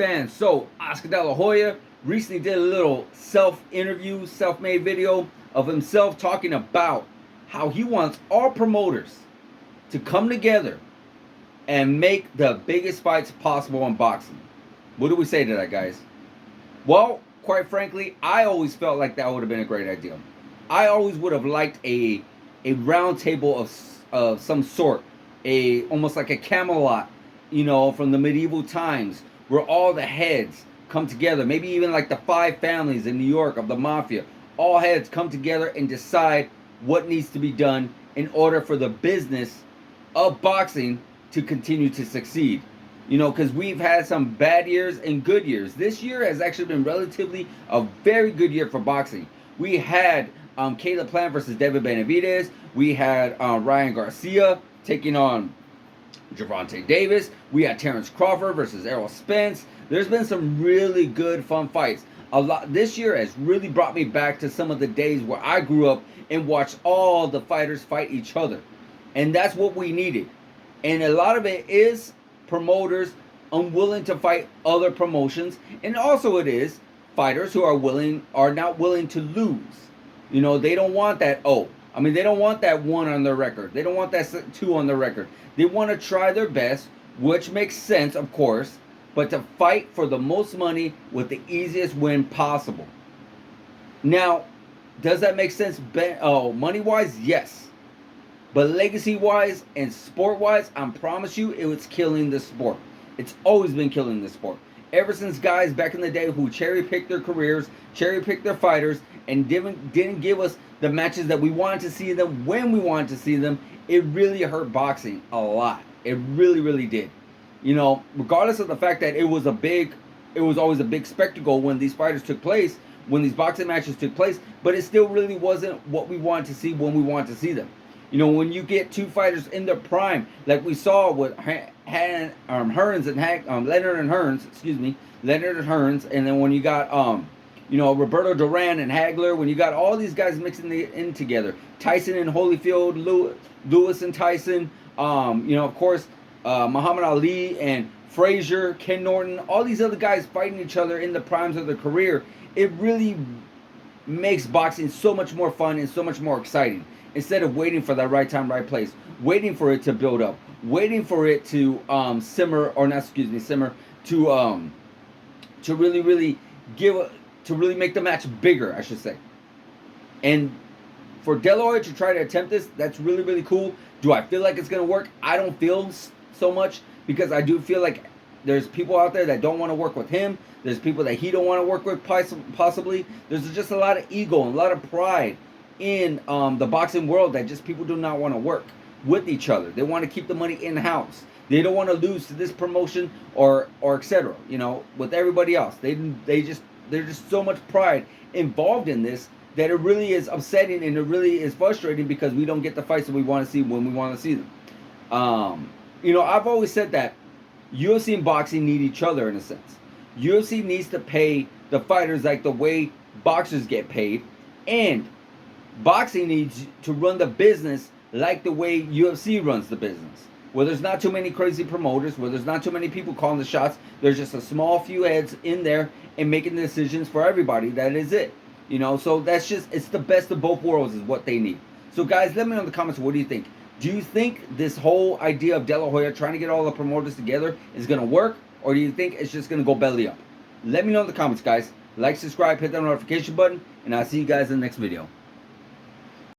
fans. So, Oscar De La Hoya recently did a little self-interview, self-made video of himself talking about how he wants all promoters to come together and make the biggest fights possible in boxing. What do we say to that, guys? Well, quite frankly, I always felt like that would have been a great idea. I always would have liked a round table of some sort, a almost like a Camelot, from the medieval times, where all the heads come together. Maybe even like the five families in New York of the mafia. All heads come together and decide what needs to be done in order for the business of boxing to continue to succeed. Because we've had some bad years and good years. This year has actually been relatively a very good year for boxing. We had Caleb Plant versus David Benavidez. We had Ryan Garcia taking on Gervonta Davis. We had Terrence Crawford versus Errol Spence. There's been some really good, fun fights. A lot. This year has really brought me back to some of the days where I grew up and watched all the fighters fight each other. And that's what we needed. And a lot of it is promoters unwilling to fight other promotions, and also it is fighters who are not willing to lose. They don't want that. They don't want that 1 on their record. They don't want that 2 on their record. They want to try their best, which makes sense, of course, but to fight for the most money with the easiest win possible. Now, does that make sense? Money-wise, yes. But legacy-wise and sport-wise, I promise you, it was killing the sport. It's always been killing the sport. Ever since guys back in the day who cherry-picked their careers, cherry-picked their fighters, and didn't give us the matches that we wanted to see them when we wanted to see them, it really hurt boxing a lot. It really, really did. Regardless of the fact that it was always a big spectacle when these fighters took place, when these boxing matches took place, but it still really wasn't what we wanted to see when we wanted to see them. When you get two fighters in their prime, like we saw with Hearns and Leonard and Hearns, and then when you got Roberto Duran and Hagler, when you got all these guys mixing in together, Tyson and Holyfield, Lewis and Tyson, of course, Muhammad Ali and Frazier, Ken Norton, all these other guys fighting each other in the primes of their career, it really makes boxing so much more fun and so much more exciting. Instead of waiting for the right time, right place, waiting for it to build up, waiting for it to simmer, to really make the match bigger, I should say. And for De La Hoya to try to attempt this, that's really, really cool. Do I feel like it's going to work? I don't feel so much, because I do feel like there's people out there that don't want to work with him. There's people that he don't want to work with, possibly. There's just a lot of ego and a lot of pride in the boxing world that just people do not want to work with each other. They want to keep the money in-house. They don't want to lose to this promotion or etc. With everybody else. There's just so much pride involved in this that it really is upsetting, and it really is frustrating because we don't get the fights that we want to see when we want to see them. I've always said that UFC and boxing need each other in a sense. UFC needs to pay the fighters like the way boxers get paid, and boxing needs to run the business like the way UFC runs the business. Where there's not too many crazy promoters, where there's not too many people calling the shots. There's just a small few heads in there and making the decisions for everybody. That is it. So it's the best of both worlds is what they need. So guys, let me know in the comments, what do you think? Do you think this whole idea of De La Hoya trying to get all the promoters together is going to work? Or do you think it's just going to go belly up? Let me know in the comments, guys. Like, subscribe, hit that notification button, and I'll see you guys in the next video.